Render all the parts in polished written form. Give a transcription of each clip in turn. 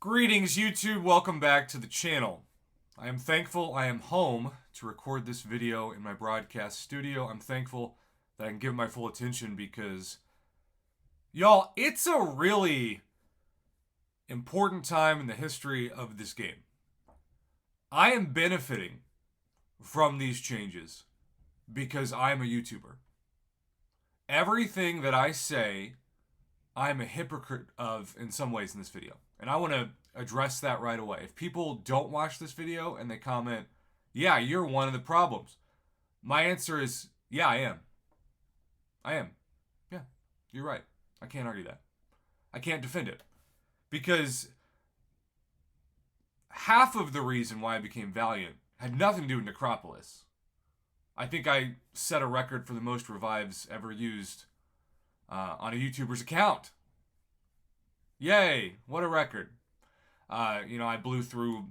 Greetings, YouTube. Welcome back to the channel. I am thankful I am home to record this video in my broadcast studio. I'm thankful that I can give my full attention because, y'all, it's a really important time in the history of this game. I am benefiting from these changes because I'm a YouTuber. Everything that I say, I'm a hypocrite of in some ways in this video. And I want to address that right away. If people don't watch this video and they comment, yeah, you're one of the problems, my answer is, yeah, I am. I am. Yeah, you're right. I can't argue that. I can't defend it. Because half of the reason why I became Valiant had nothing to do with Necropolis. I think I set a record for the most revives ever used on a YouTuber's account. Yay, what a record. I blew through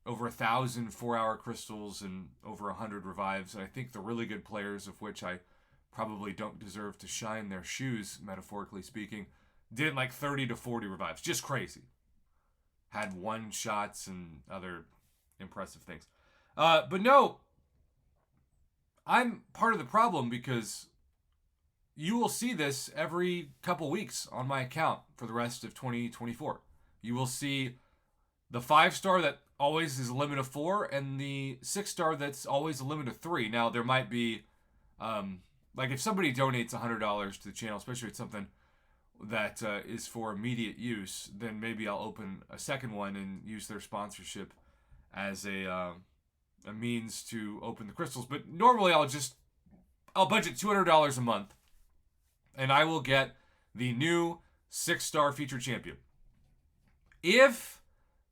over 1,000 4-hour crystals and over 100 revives. And I think the really good players, of which I probably don't deserve to shine their shoes, metaphorically speaking, did like 30 to 40 revives. Just crazy. Had one shots and other impressive things. But no, I'm part of the problem because you will see this every couple weeks on my account for the rest of 2024. You will see the 5-star that always is a limit of 4 and the 6-star that's always a limit of 3. Now, there might be, like if somebody donates $100 to the channel, especially if it's something that is for immediate use, then maybe I'll open a second one and use their sponsorship as a means to open the crystals. But normally I'll budget $200 a month and I will get the new 6-star feature champion. If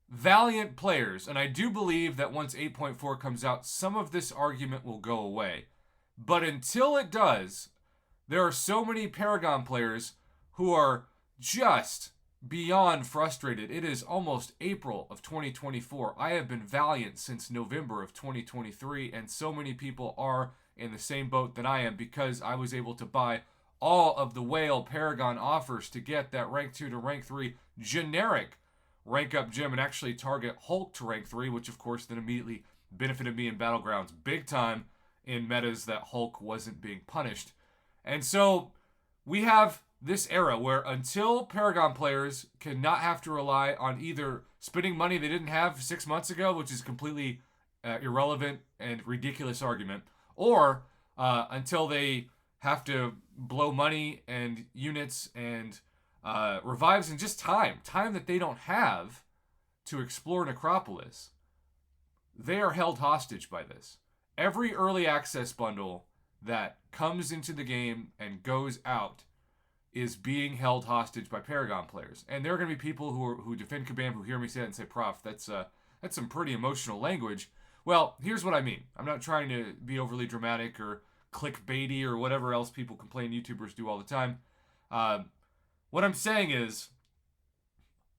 Valiant players, and I do believe that once 8.4 comes out, some of this argument will go away. But until it does, there are so many Paragon players who are just beyond frustrated. It is almost April of 2024. I have been Valiant since November of 2023, and so many people are in the same boat that I am because I was able to buy all of the whale Paragon offers to get that rank 2 to rank 3 generic rank up gem and actually target Hulk to rank 3, which of course then immediately benefited me in Battlegrounds big time in metas that Hulk wasn't being punished. And so we have this era where until Paragon players cannot have to rely on either spending money they didn't have 6 months ago, which is completely irrelevant and ridiculous argument, or until they have to blow money and units and revives and just time that they don't have to explore Necropolis, they are held hostage by this. Every early access bundle that comes into the game and goes out is being held hostage by Paragon players. And there are going to be people who defend Kabam who hear me say that and say, Prof, that's some pretty emotional language. Well, here's what I mean. I'm not trying to be overly dramatic or clickbaity or whatever else people complain YouTubers do all the time. What I'm saying is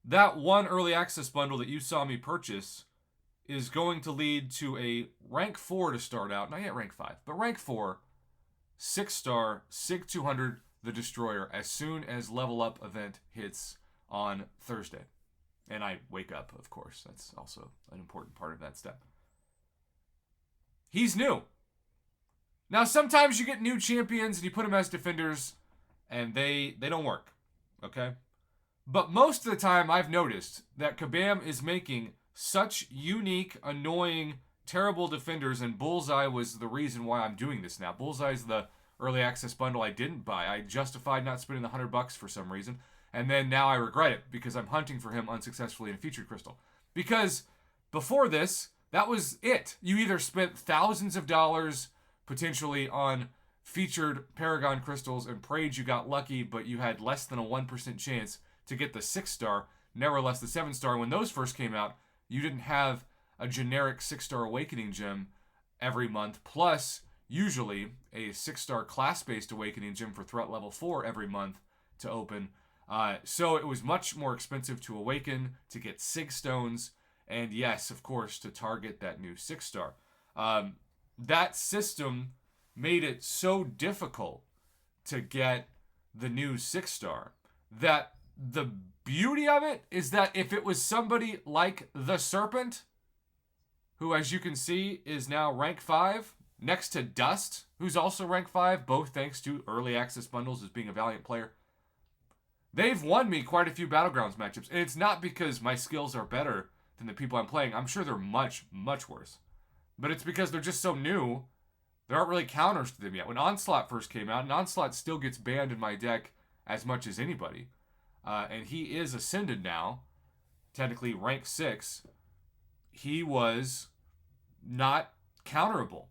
that one early access bundle that you saw me purchase is going to lead to a rank 4 to start out, not yet rank 5, but rank 4, 6-star, SIG 200, the Destroyer, as soon as level up event hits on Thursday. And I wake up, of course. That's also an important part of that step. He's new. Now, sometimes you get new champions and you put them as defenders and they don't work. Okay? But most of the time, I've noticed that Kabam is making such unique, annoying, terrible defenders, and Bullseye was the reason why I'm doing this now. Bullseye's the early access bundle I didn't buy. I justified not spending the $100 for some reason, and then now I regret it because I'm hunting for him unsuccessfully in a featured crystal. Because before this, that was it. You either spent thousands of dollars potentially on featured Paragon crystals and prayed you got lucky, but you had less than a 1% chance to get the 6-star, nevertheless the 7-star. When those first came out, you didn't have a generic 6-star awakening gem every month, plus usually a 6-star class-based awakening gem for threat level 4 every month to open. So it was much more expensive to awaken, to get SIG stones, and yes, of course, to target that new 6-star. That system made it so difficult to get the new 6-star that the beauty of it is that if it was somebody like the Serpent, who, as you can see, is now rank 5, next to Dust, who's also rank 5, both thanks to early access bundles as being a Valiant player. They've won me quite a few Battlegrounds matchups, and it's not because my skills are better than the people I'm playing. I'm sure they're much, much worse. But it's because they're just so new, there aren't really counters to them yet. When Onslaught first came out, and Onslaught still gets banned in my deck as much as anybody, and he is Ascended now, technically rank 6, he was not counterable.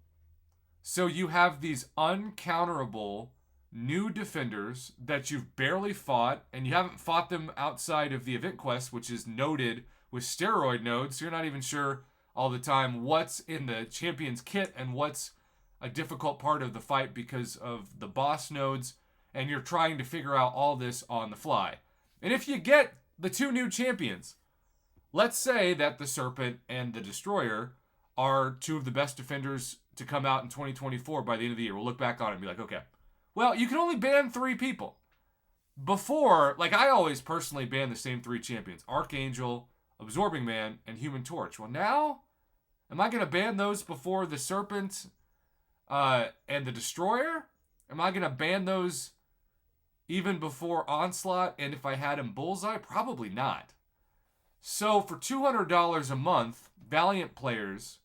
So you have these uncounterable new defenders that you've barely fought, and you haven't fought them outside of the event quest, which is noted with steroid nodes, so you're not even sure all the time what's in the champion's kit and what's a difficult part of the fight because of the boss nodes, and you're trying to figure out all this on the fly. And if you get the 2 new champions, let's say that the Serpent and the Destroyer are 2 of the best defenders to come out in 2024 by the end of the year. We'll look back on it and be like, okay, well, you can only ban 3 people. Before, like, I always personally ban the same 3 champions: Archangel, Absorbing Man, and Human Torch. Well, now, am I going to ban those before the Serpent and the Destroyer? Am I going to ban those even before Onslaught, and if I had him Bullseye? Probably not. So for $200 a month, Valiant players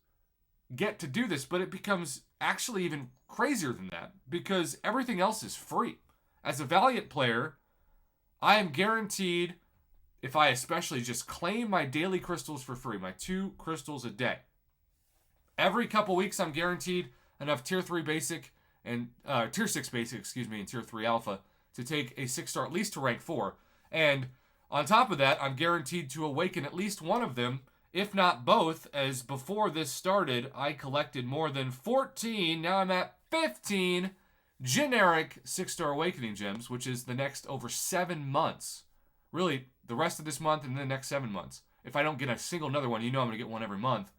get to do this, but it becomes actually even crazier than that because everything else is free. As a Valiant player, I am guaranteed, if I especially just claim my daily crystals for free, my 2 crystals a day, every couple weeks I'm guaranteed enough tier 3 basic and tier 6 basic, and tier 3 alpha to take a 6-star at least to rank 4. And on top of that, I'm guaranteed to awaken at least one of them, if not both, as before this started, I collected more than 14, now I'm at 15 generic 6-star awakening gems, which is the next over 7 months. Really, the rest of this month and the next 7 months. If I don't get a single another one, you know I'm going to get one every month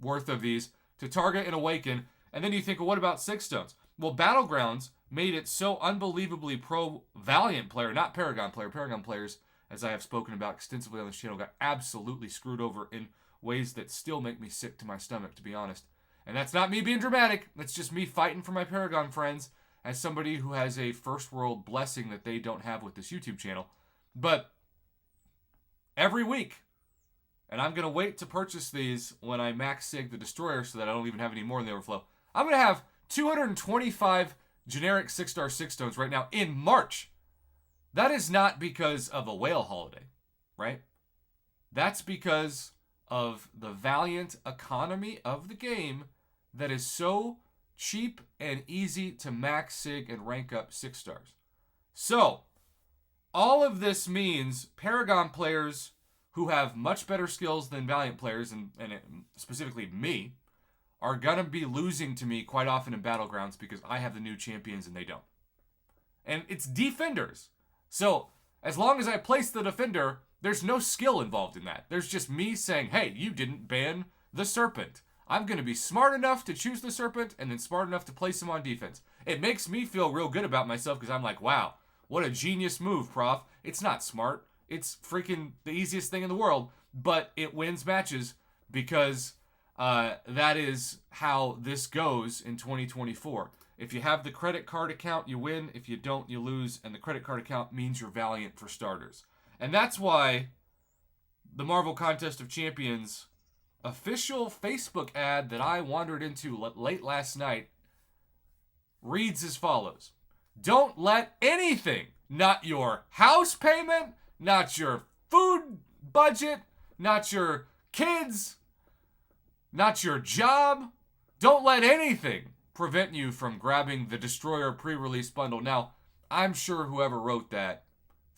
worth of these to target and awaken. And then you think, well, what about 6 stones? Well, Battlegrounds made it so unbelievably pro-Valiant player, not Paragon player. Paragon players, as I have spoken about extensively on this channel, got absolutely screwed over in ways that still make me sick to my stomach, to be honest. And that's not me being dramatic. That's just me fighting for my Paragon friends as somebody who has a first world blessing that they don't have with this YouTube channel. But every week, and I'm going to wait to purchase these when I max sig the Destroyer so that I don't even have any more in the overflow. I'm going to have 225 generic 6-star 6 stones right now in March. That is not because of a whale holiday, right? That's because of the Valiant economy of the game that is so cheap and easy to max sig and rank up 6 stars. So, all of this means Paragon players who have much better skills than Valiant players, and specifically me, are going to be losing to me quite often in Battlegrounds because I have the new champions and they don't. And it's defenders. So, as long as I place the defender, there's no skill involved in that. There's just me saying, hey, you didn't ban the Serpent. I'm going to be smart enough to choose the Serpent and then smart enough to place him on defense. It makes me feel real good about myself because I'm like, wow, what a genius move, Prof. It's not smart. It's freaking the easiest thing in the world, but it wins matches because that is how this goes in 2024. If you have the credit card account, you win. If you don't, you lose. And the credit card account means you're Valiant for starters. And that's why the Marvel Contest of Champions official Facebook ad that I wandered into late last night reads as follows. Don't let anything, not your house payment, not your food budget, not your kids, not your job, don't let anything prevent you from grabbing the Destroyer pre-release bundle. Now, I'm sure whoever wrote that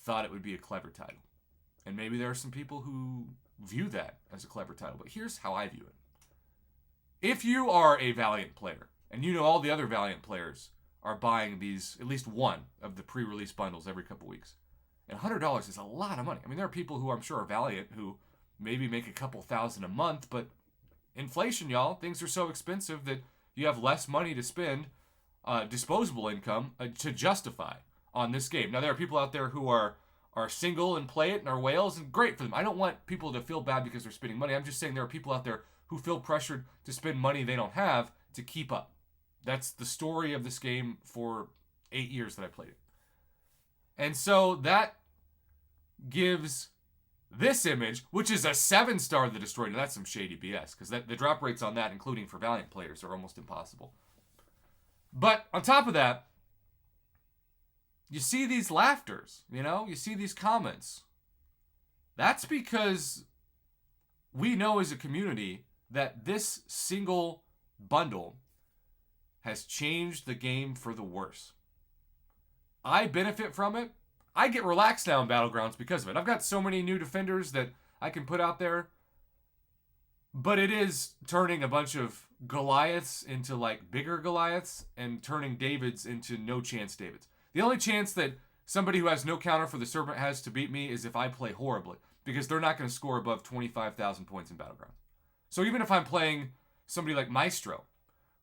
thought it would be a clever title. And maybe there are some people who view that as a clever title, but here's how I view it. If you are a Valiant player, and you know all the other Valiant players are buying these, at least one of the pre-release bundles every couple weeks, and $100 is a lot of money. I mean, there are people who I'm sure are Valiant who maybe make a couple thousand a month, but inflation, y'all, things are so expensive that you have less money to spend, disposable income, to justify on this game. Now, there are people out there who are are single and play it and are whales, and great for them. I don't want people to feel bad because they're spending money. I'm just saying there are people out there who feel pressured to spend money they don't have to keep up. That's the story of this game for 8 years that I played it. And so that gives this image, which is a 7-star the Destroyer. Now that's some shady BS, because the drop rates on that, including for Valiant players, are almost impossible. But on top of that, you see these laughters, you see these comments. That's because we know as a community that this single bundle has changed the game for the worse. I benefit from it. I get relaxed now in Battlegrounds because of it. I've got so many new defenders that I can put out there. But it is turning a bunch of Goliaths into like bigger Goliaths and turning Davids into no chance Davids. The only chance that somebody who has no counter for the Serpent has to beat me is if I play horribly, because they're not going to score above 25,000 points in Battlegrounds. So even if I'm playing somebody like Maestro,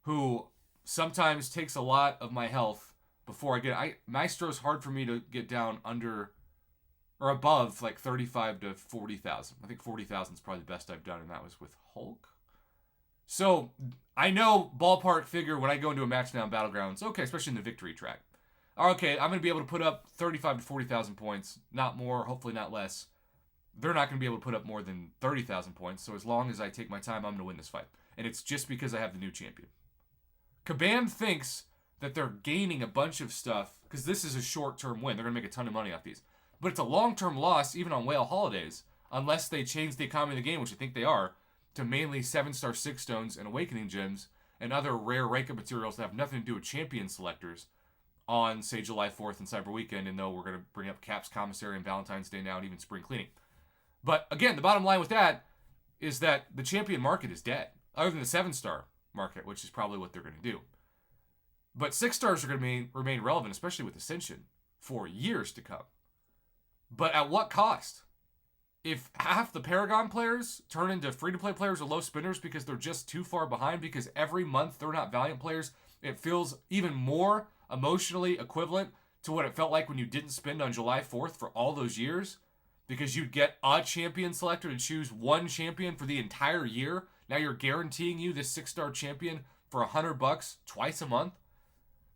who sometimes takes a lot of my health before I get... Maestro's hard for me to get down under or above like 35 to 40,000. I think 40,000 is probably the best I've done, and that was with Hulk. So I know ballpark figure when I go into a match now in Battlegrounds, okay, especially in the victory track. Okay, I'm going to be able to put up 35 to 40,000 points, not more, hopefully not less. They're not going to be able to put up more than 30,000 points, so as long as I take my time, I'm going to win this fight. And it's just because I have the new champion. Kabam thinks that they're gaining a bunch of stuff, because this is a short-term win. They're going to make a ton of money off these. But it's a long-term loss, even on Whale Holidays, unless they change the economy of the game, which I think they are, to mainly 7-star 6 stones and Awakening Gems and other rare rank-up materials that have nothing to do with champion selectors on, say, July 4th and Cyber Weekend, and though we're going to bring up Cap's Commissary and Valentine's Day now and even Spring Cleaning. But, again, the bottom line with that is that the champion market is dead, other than the 7-star market, which is probably what they're going to do. But 6 stars are going to remain relevant, especially with Ascension, for years to come. But at what cost? If half the Paragon players turn into free-to-play players or low spinners because they're just too far behind, because every month they're not Valiant players, it feels even more emotionally equivalent to what it felt like when you didn't spend on July 4th for all those years, because you'd get a champion selector to choose one champion for the entire year. Now you're guaranteeing you this 6-star champion for $100 twice a month.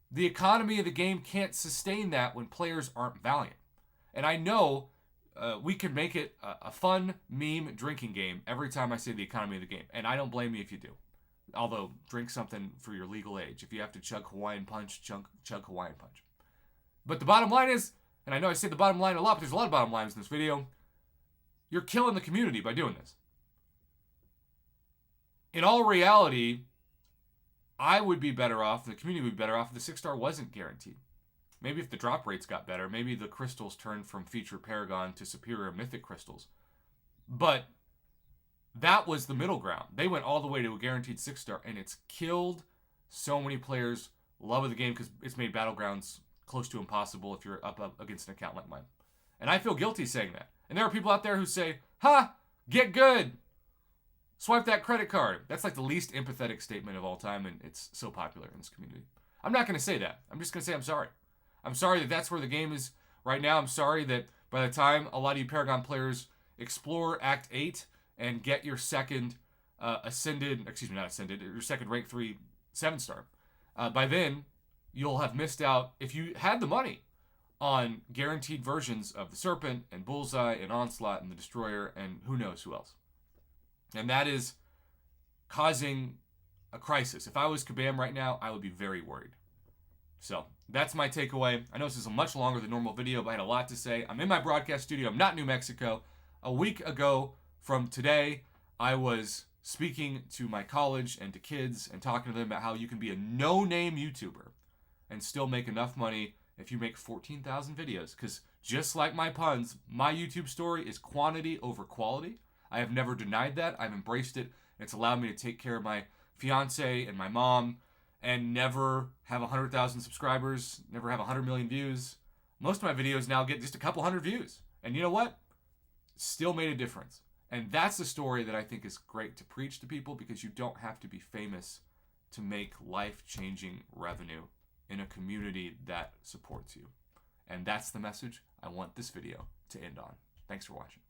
The economy of the game can't sustain that when players aren't Valiant. And I know we could make it a fun meme drinking game every time I say the economy of the game. And I don't blame you if you do. Although, drink something for your legal age. If you have to chug Hawaiian Punch, chug Hawaiian Punch. But the bottom line is, and I know I say the bottom line a lot, but there's a lot of bottom lines in this video, you're killing the community by doing this. In all reality, I would be better off, the community would be better off if the 6-star wasn't guaranteed. Maybe if the drop rates got better, maybe the crystals turned from feature Paragon to superior mythic crystals. But that was the middle ground. They went all the way to a guaranteed 6-star, and it's killed so many players' love of the game because it's made Battlegrounds close to impossible if you're up against an account like mine. And I feel guilty saying that. And there are people out there who say, ha, get good. Swipe that credit card. That's like the least empathetic statement of all time, and it's so popular in this community. I'm not going to say that. I'm just going to say I'm sorry. I'm sorry that that's where the game is right now. I'm sorry that by the time a lot of you Paragon players explore Act 8 and get your second your second rank 3 7-star, by then you'll have missed out, if you had the money, on guaranteed versions of the Serpent and Bullseye and Onslaught and the Destroyer and who knows who else. And that is causing a crisis. If I was Kabam right now, I would be very worried. So, that's my takeaway. I know this is a much longer than normal video, but I had a lot to say. I'm in my broadcast studio. I'm not in New Mexico. A week ago from today, I was speaking to my college and to kids and talking to them about how you can be a no-name YouTuber and still make enough money if you make 14,000 videos. Because just like my puns, my YouTube story is quantity over quality. I have never denied that. I've embraced it. It's allowed me to take care of my fiance and my mom and never have 100,000 subscribers, never have 100 million views. Most of my videos now get just a couple hundred views. And you know what? Still made a difference. And that's the story that I think is great to preach to people, because you don't have to be famous to make life-changing revenue in a community that supports you. And that's the message I want this video to end on. Thanks for watching.